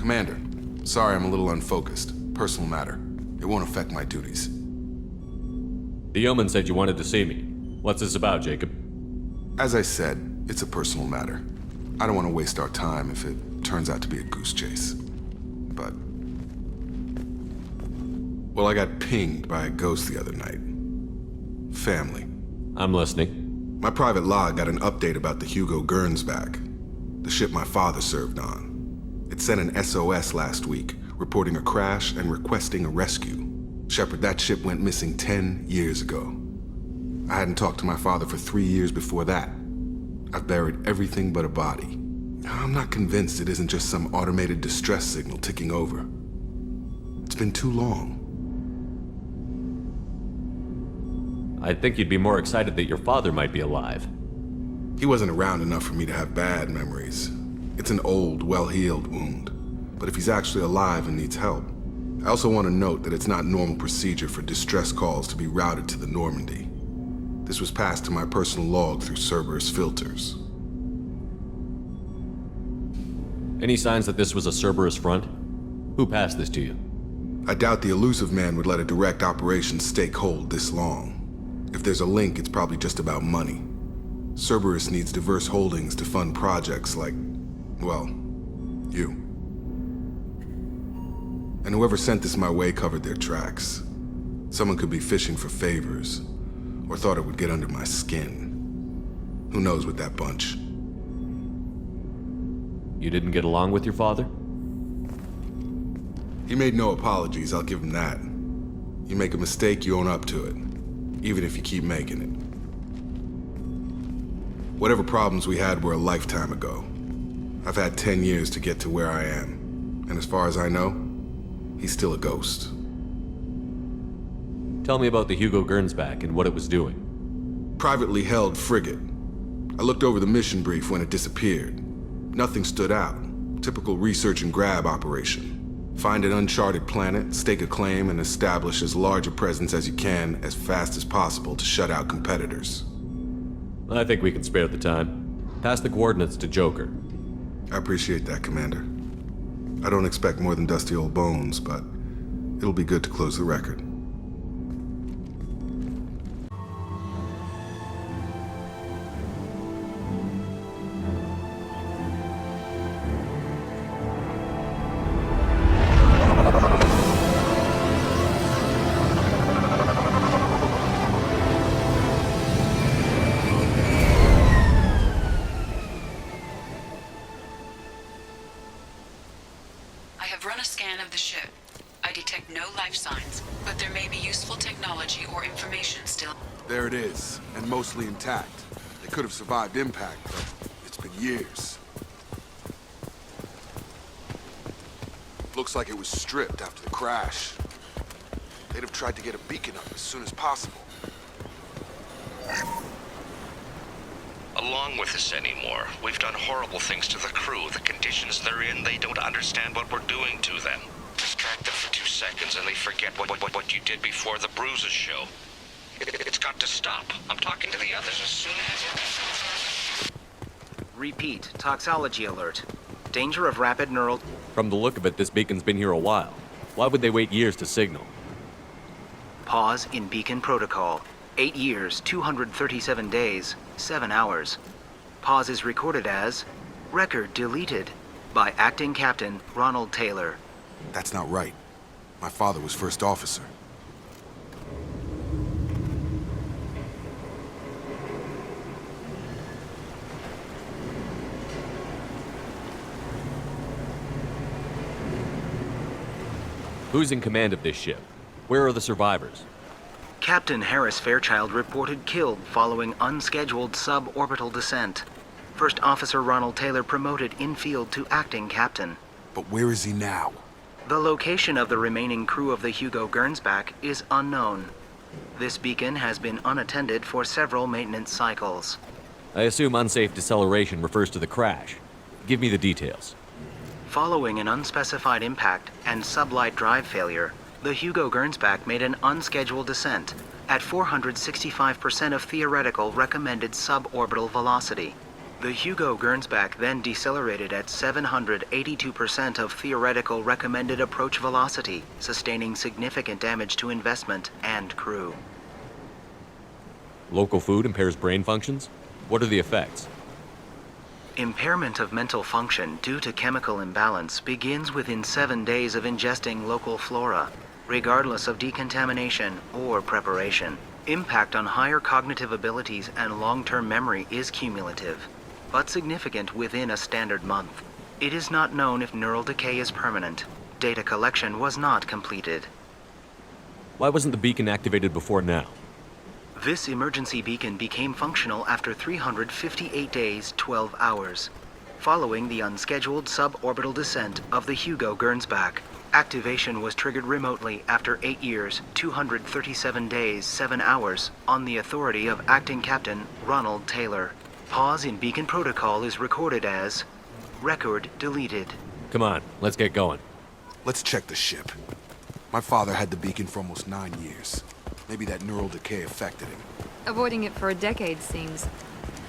Commander, sorry I'm a little unfocused. Personal matter. It won't affect my duties. The yeoman said you wanted to see me. What's this about, Jacob? As I said, it's a personal matter. I don't want to waste our time if it turns out to be a goose chase. But... well, I got pinged by a ghost the other night. Family. I'm listening. My private log got an update about the Hugo Gernsback, the ship my father served on. It sent an SOS last week, reporting a crash and requesting a rescue. Shepard, that ship went missing 10 years ago. I hadn't talked to my father for 3 years before that. I've buried everything but a body. I'm not convinced it isn't just some automated distress signal ticking over. It's been too long. I'd think you'd be more excited that your father might be alive. He wasn't around enough for me to have bad memories. It's an old, well-healed wound. But if he's actually alive and needs help, I also want to note that it's not normal procedure for distress calls to be routed to the Normandy. This was passed to my personal log through Cerberus filters. Any signs that this was a Cerberus front? Who passed this to you? I doubt the elusive man would let a direct operation stake hold this long. If there's a link, it's probably just about money. Cerberus needs diverse holdings to fund projects like, well, you. And whoever sent this my way covered their tracks. Someone could be fishing for favors, or thought it would get under my skin. Who knows with that bunch? You didn't get along with your father? He made no apologies, I'll give him that. You make a mistake, you own up to it, even if you keep making it. Whatever problems we had were a lifetime ago. I've had 10 years to get to where I am, and as far as I know, he's still a ghost. Tell me about the Hugo Gernsback and what it was doing. Privately held frigate. I looked over the mission brief when it disappeared. Nothing stood out. Typical research and grab operation. Find an uncharted planet, stake a claim, and establish as large a presence as you can as fast as possible to shut out competitors. I think we can spare the time. Pass the coordinates to Joker. I appreciate that, Commander. I don't expect more than dusty old bones, but it'll be good to close the record. There it is, and mostly intact. They could have survived impact, but it's been years. Looks like it was stripped after the crash. They'd have tried to get a beacon up as soon as possible. Along with us anymore. We've done horrible things to the crew. The conditions they're in, they don't understand what we're doing to them. Distract them for 2 seconds and they forget what you did before the bruises show. It's got to stop. I'm talking to the others as soon as... Repeat. Toxology alert. Danger of rapid neural... From the look of it, this beacon's been here a while. Why would they wait years to signal? Pause in beacon protocol. 8 years, 237 days, 7 hours. Pause is recorded as... Record deleted by Acting Captain Ronald Taylor. That's not right. My father was first officer. Who's in command of this ship? Where are the survivors? Captain Harris Fairchild reported killed following unscheduled suborbital descent. First Officer Ronald Taylor promoted in-field to acting captain. But where is he now? The location of the remaining crew of the Hugo Gernsback is unknown. This beacon has been unattended for several maintenance cycles. I assume unsafe deceleration refers to the crash. Give me the details. Following an unspecified impact and sublight drive failure, the Hugo Gernsback made an unscheduled descent at 465% of theoretical recommended suborbital velocity. The Hugo Gernsback then decelerated at 782% of theoretical recommended approach velocity, sustaining significant damage to investment and crew. Local food impairs brain functions? What are the effects? Impairment of mental function due to chemical imbalance begins within 7 days of ingesting local flora, regardless of decontamination or preparation. Impact on higher cognitive abilities and long-term memory is cumulative, but significant within a standard month. It is not known if neural decay is permanent. Data collection was not completed. Why wasn't the beacon activated before now? This emergency beacon became functional after 358 days, 12 hours, following the unscheduled suborbital descent of the Hugo Gernsback. Activation was triggered remotely after 8 years, 237 days, 7 hours, on the authority of Acting Captain Ronald Taylor. Pause in beacon protocol is recorded as record deleted. Come on, let's get going. Let's check the ship. My father had the beacon for almost 9 years. Maybe that neural decay affected him. Avoiding it for a decade seems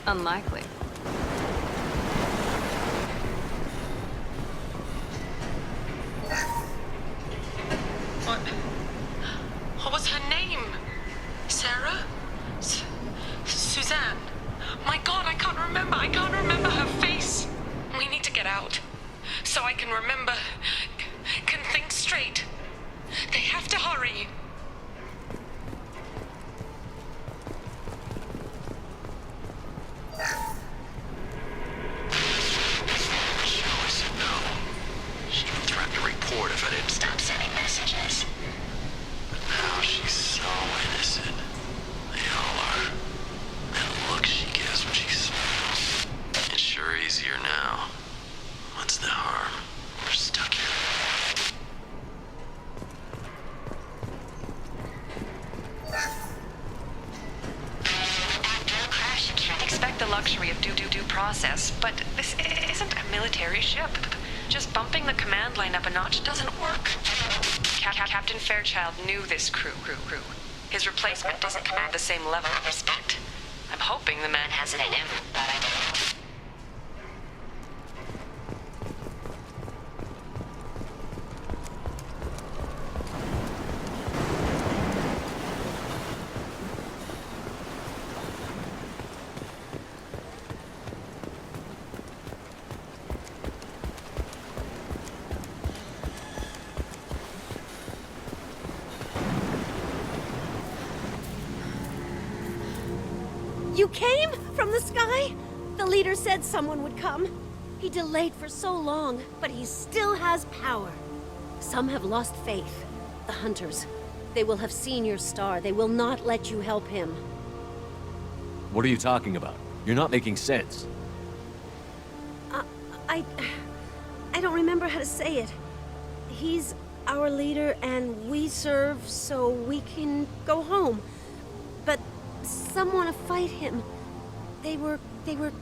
unlikely. What was her name? Sarah? Suzanne? My God, I can't remember. I can't remember her face. We need to get out. So I can remember, can think straight. They have to hurry. She even threatened to report if I didn't stop sending messages. But now she's so innocent. They all are. And the look she gives when she smiles. It's sure easier now. What's the harm? We're stuck here. After a crash, you can't expect the luxury of due process, but this isn't a military ship. Just bumping the command line up a notch doesn't work. Captain Fairchild knew this crew. His replacement doesn't command the same level of respect. I'm hoping the man has it in him, but I don't know. You came? From the sky? The leader said someone would come. He delayed for so long, but he still has power. Some have lost faith. The hunters. They will have seen your star. They will not let you help him. What are you talking about? You're not making sense. I don't remember how to say it. He's our leader and we serve so we can go home. But some want to fight him. They were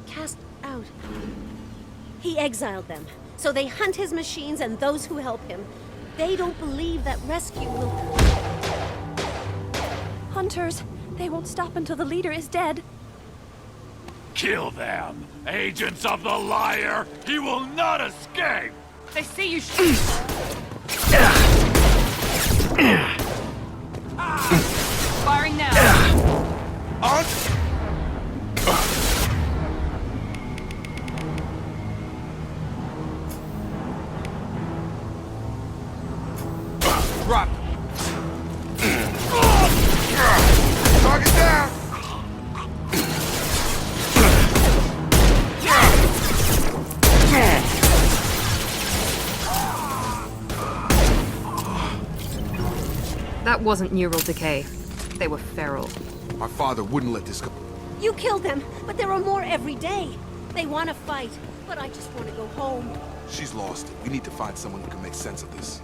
cast out. He exiled them, so they hunt his machines and those who help him. They don't believe that rescue will... Hunters, they won't stop until the leader is dead. Kill them! Agents of the liar! He will not escape! They see you shoot. Firing now. Drop! Target down! That wasn't neural decay. They were feral. My father wouldn't let this go. You killed them, but there are more every day. They want to fight, but I just want to go home. She's lost it. We need to find someone who can make sense of this.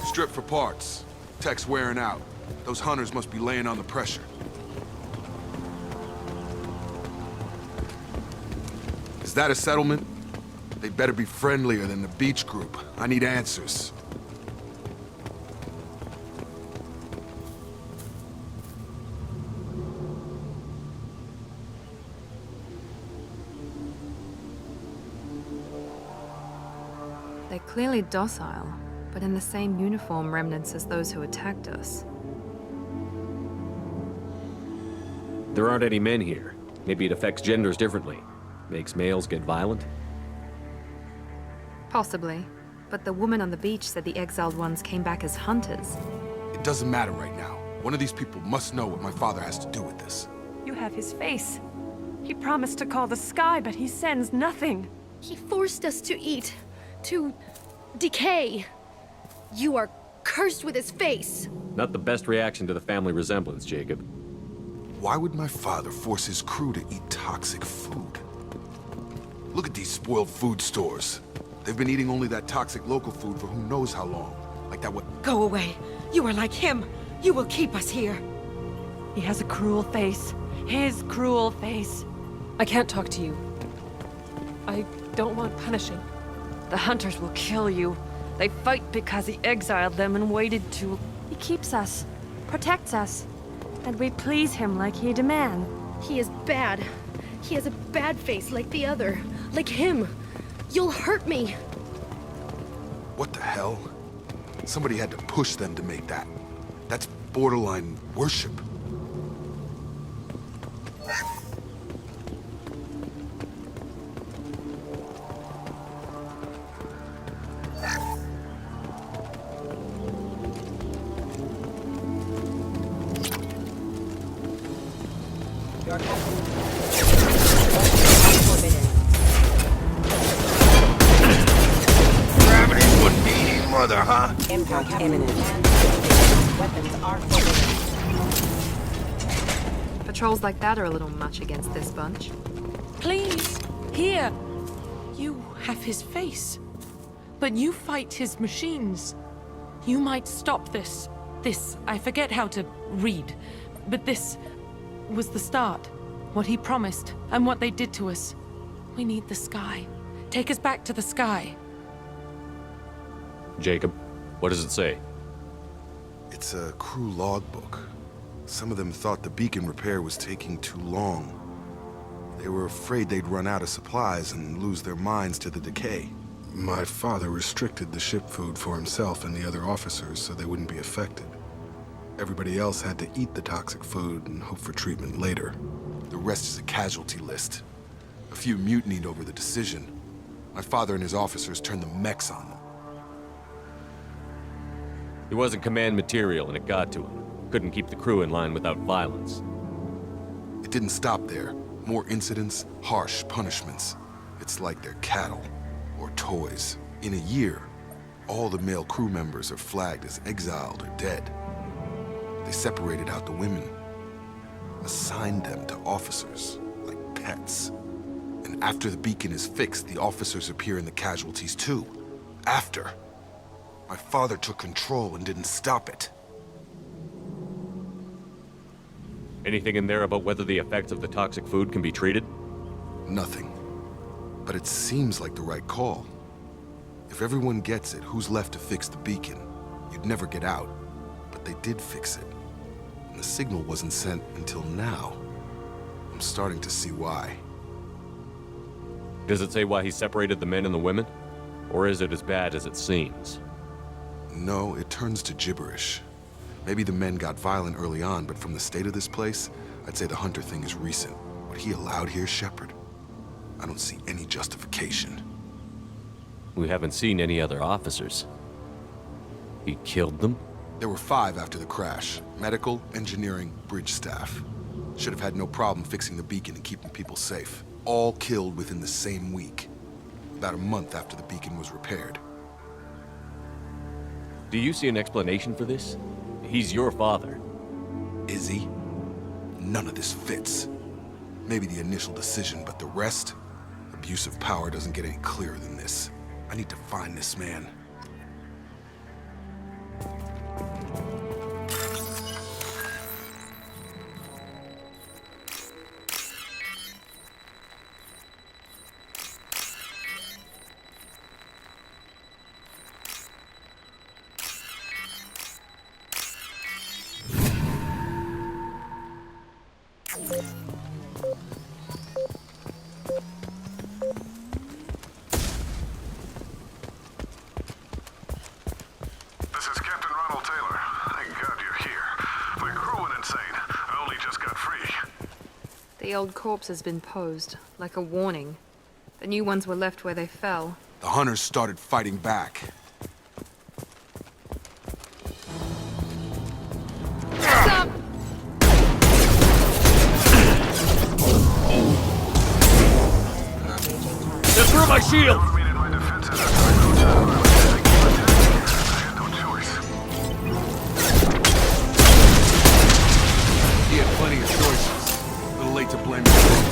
Strip for parts. Tech's wearing out. Those hunters must be laying on the pressure. Is that a settlement? They better be friendlier than the beach group. I need answers. They're clearly docile, but in the same uniform remnants as those who attacked us. There aren't any men here. Maybe it affects genders differently. Makes males get violent? Possibly. But the woman on the beach said the exiled ones came back as hunters. It doesn't matter right now. One of these people must know what my father has to do with this. You have his face. He promised to call the sky, but he sends nothing. He forced us to eat, to decay. You are cursed with his face. Not the best reaction to the family resemblance, Jacob. Why would my father force his crew to eat toxic food? Look at these spoiled food stores. They've been eating only that toxic local food for who knows how long. Like that what? Go away. You are like him. You will keep us here. He has a cruel face. His cruel face. I can't talk to you. I don't want punishing. The hunters will kill you. They fight because he exiled them and waited to... He keeps us, protects us, and we please him like he demands. He is bad. He has a bad face like the other. Like him. You'll hurt me. What the hell? Somebody had to push them to make that. That's borderline worship. Gravity wouldn't be his mother, huh? Impact imminent. Weapons are forbidden. Patrols like that are a little much against this bunch. Please, here. You have his face. But you fight his machines. You might stop this. This, I forget how to read. But this was the start. What he promised, and what they did to us. We need the sky. Take us back to the sky. Jacob, what does it say? It's a crew logbook. Some of them thought the beacon repair was taking too long. They were afraid they'd run out of supplies and lose their minds to the decay. My father restricted the ship food for himself and the other officers so they wouldn't be affected. Everybody else had to eat the toxic food and hope for treatment later. The rest is a casualty list. A few mutinied over the decision. My father and his officers turned the mechs on them. He wasn't command material and it got to him. Couldn't keep the crew in line without violence. It didn't stop there. More incidents, harsh punishments. It's like they're cattle or toys. In a year, all the male crew members are flagged as exiled or dead. They separated out the women, assigned them to officers, like pets. And after the beacon is fixed, the officers appear in the casualties too. After. My father took control and didn't stop it. Anything in there about whether the effects of the toxic food can be treated? Nothing. But it seems like the right call. If everyone gets it, who's left to fix the beacon? You'd never get out. But they did fix it. And the signal wasn't sent until now. I'm starting to see why. Does it say why he separated the men and the women? Or is it as bad as it seems? No, it turns to gibberish. Maybe the men got violent early on, but from the state of this place, I'd say the Hunter thing is recent. What he allowed here, Shepard? I don't see any justification. We haven't seen any other officers. He killed them? There were 5 after the crash. Medical, engineering, bridge staff. Should have had no problem fixing the beacon and keeping people safe. All killed within the same week. About a month after the beacon was repaired. Do you see an explanation for this? He's your father. Is he? None of this fits. Maybe the initial decision, but the rest? Abuse of power doesn't get any clearer than this. I need to find this man. The old corpse has been posed, like a warning. The new ones were left where they fell. The hunters started fighting back. Stop! They're through my shield! He had plenty of choices. A little late to blame himself.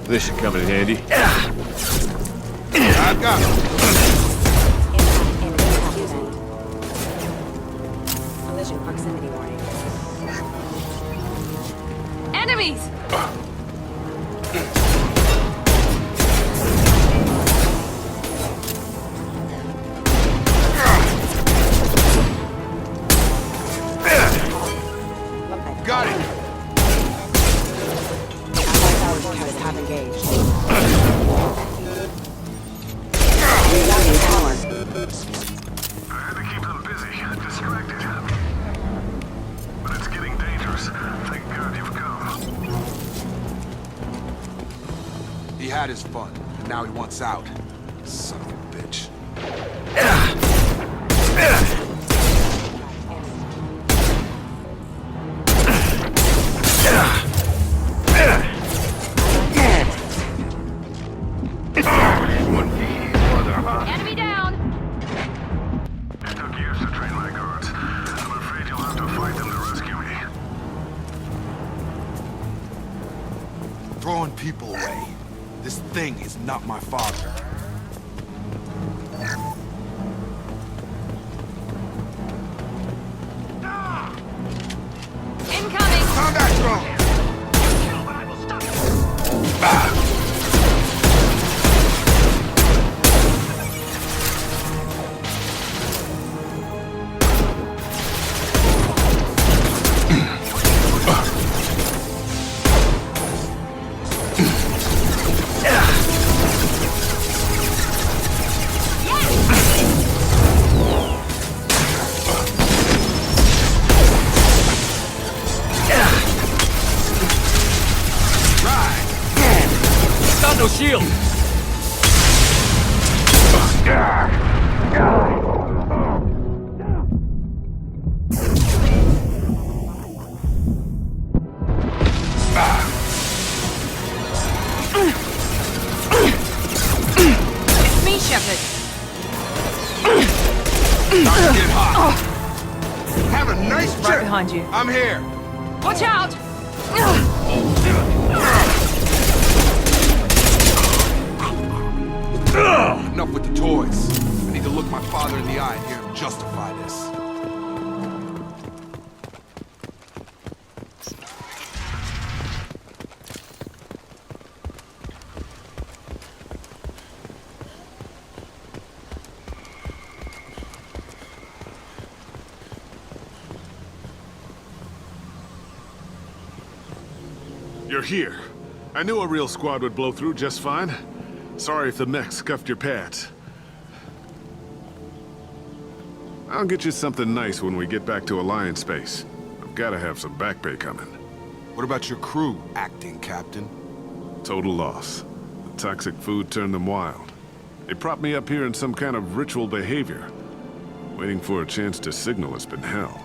This should come in handy. I've got him. Collision proximity warning. Enemies! Got it. Have engaged. I had to keep them busy, distracted. But it's getting dangerous. Thank God you've come. He had his fun, and now he wants out. Son of a bitch. Enemy down! It took years to train my guards. I'm afraid you'll have to fight them to rescue me. Throwing people away. This thing is not my father. Incoming! Combat drone! No shield! It's me, Shepard. Time to get hot. Have a nice trip. Right behind you. I'm here. Watch out! Enough with the toys. I need to look my father in the eye and hear him justify this. You're here. I knew a real squad would blow through just fine. Sorry if the mech scuffed your pads. I'll get you something nice when we get back to Alliance space. I've got to have some back pay coming. What about your crew, acting captain? Total loss. The toxic food turned them wild. They propped me up here in some kind of ritual behavior. Waiting for a chance to signal has been hell.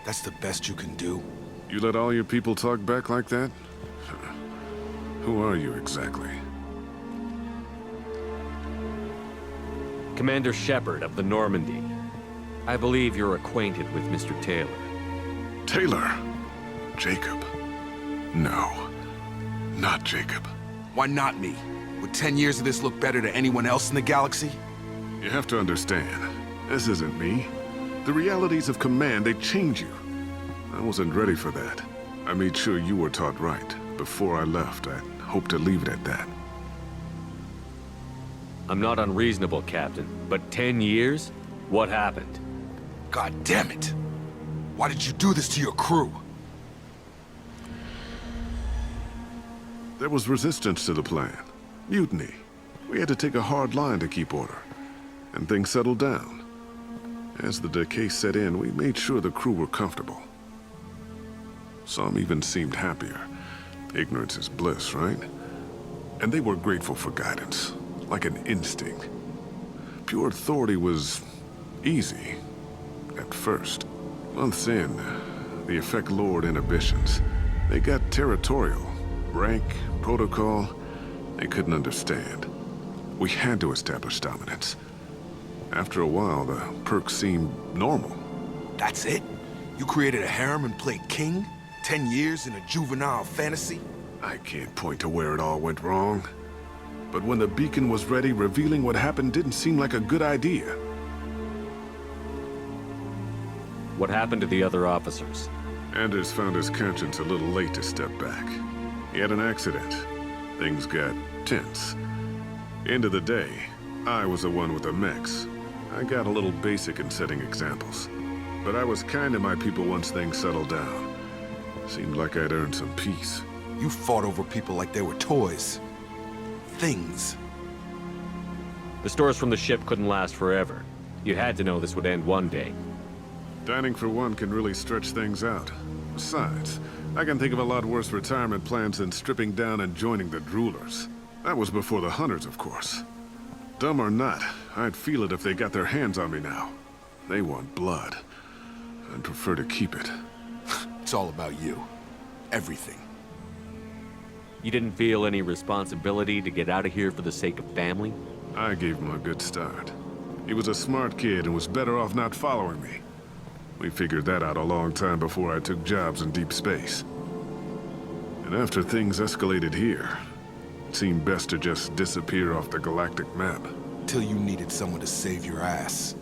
That's the best you can do? You let all your people talk back like that? Who are you exactly? Commander Shepard of the Normandy. I believe you're acquainted with Mr. Taylor. Taylor? Jacob? No. Not Jacob. Why not me? Would 10 years of this look better to anyone else in the galaxy? You have to understand, this isn't me. The realities of command, they change you. I wasn't ready for that. I made sure you were taught right. before I left, I hoped to leave it at that. I'm not unreasonable, Captain, but 10 years? What happened? God damn it! Why did you do this to your crew? There was resistance to the plan. Mutiny. We had to take a hard line to keep order. And things settled down. As the decay set in, we made sure the crew were comfortable. Some even seemed happier. Ignorance is bliss, right? And they were grateful for guidance, like an instinct. Pure authority was easy, at first. Months in, the effect lowered inhibitions. They got territorial. Rank, protocol, they couldn't understand. We had to establish dominance. After a while, the perks seemed normal. That's it? You created a harem and played king? 10 years in a juvenile fantasy? I can't point to where it all went wrong. But when the beacon was ready, revealing what happened didn't seem like a good idea. What happened to the other officers? Anders found his conscience a little late to step back. He had an accident. Things got tense. End of the day, I was the one with the mechs. I got a little basic in setting examples. But I was kind to my people once things settled down. Seemed like I'd earned some peace. You fought over people like they were toys. Things. The stores from the ship couldn't last forever. You had to know this would end one day. Dining for one can really stretch things out. Besides, I can think of a lot worse retirement plans than stripping down and joining the droolers. That was before the hunters, of course. Dumb or not, I'd feel it if they got their hands on me now. They want blood. I'd prefer to keep it. It's all about you. Everything. You didn't feel any responsibility to get out of here for the sake of family? I gave him a good start. He was a smart kid and was better off not following me. We figured that out a long time before I took jobs in deep space. And after things escalated here, it seemed best to just disappear off the galactic map. Till you needed someone to save your ass.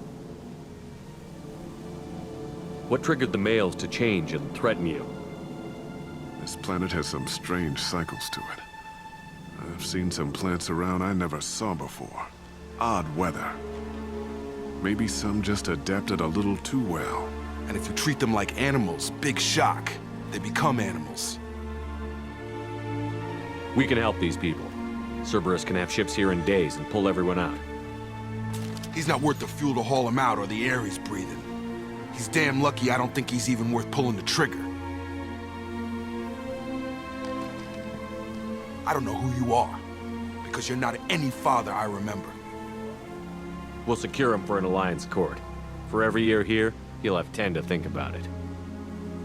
What triggered the males to change and threaten you? This planet has some strange cycles to it. I've seen some plants around I never saw before. Odd weather. Maybe some just adapted a little too well. And if you treat them like animals, big shock. They become animals. We can help these people. Cerberus can have ships here in days and pull everyone out. He's not worth the fuel to haul him out or the air he's breathing. He's damn lucky I don't think he's even worth pulling the trigger. I don't know who you are, because you're not any father I remember. We'll secure him for an Alliance court. For every year here, he'll have 10 to think about it.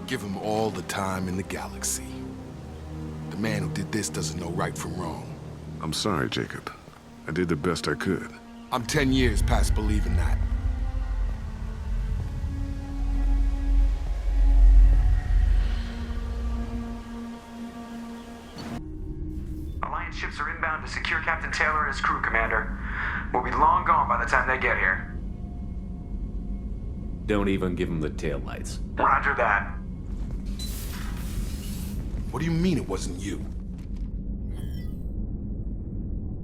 Give him all the time in the galaxy. The man who did this doesn't know right from wrong. I'm sorry, Jacob. I did the best I could. I'm 10 years past believing that. Alliance ships are inbound to secure Captain Taylor and his crew, Commander. We'll be long gone by the time they get here. Don't even give him the taillights. Roger that. What do you mean it wasn't you?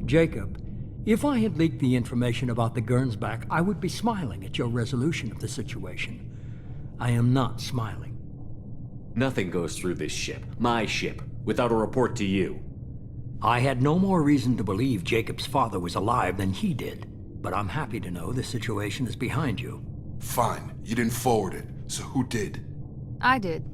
Jacob, if I had leaked the information about the Gernsback, I would be smiling at your resolution of the situation. I am not smiling. Nothing goes through this ship, my ship, without a report to you. I had no more reason to believe Jacob's father was alive than he did, but I'm happy to know the situation is behind you. Fine. You didn't forward it, so who did? I did.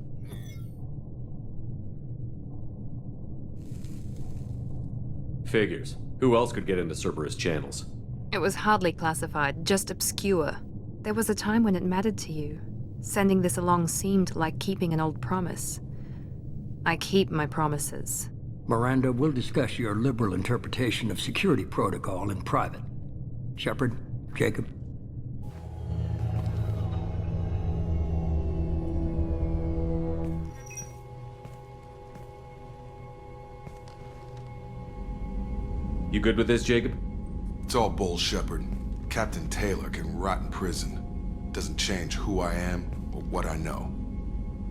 Figures. Who else could get into Cerberus channels? It was hardly classified, just obscure. There was a time when it mattered to you. Sending this along seemed like keeping an old promise. I keep my promises. Miranda, we'll discuss your liberal interpretation of security protocol in private. Shepard, Jacob. You good with this, Jacob? It's all bull, Shepard. Captain Taylor can rot in prison. Doesn't change who I am or what I know.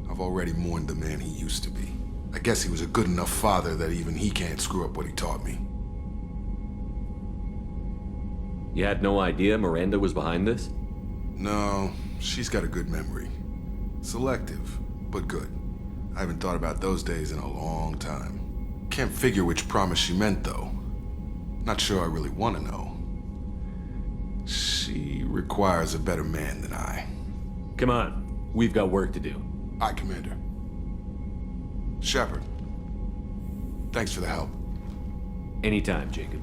I've already mourned the man he used to be. I guess he was a good enough father that even he can't screw up what he taught me. You had no idea Miranda was behind this? No, she's got a good memory. Selective, but good. I haven't thought about those days in a long time. Can't figure which promise she meant, though. Not sure I really want to know. She requires a better man than I. Come on, we've got work to do. Aye, Commander. Shepard, thanks for the help. Anytime, Jacob.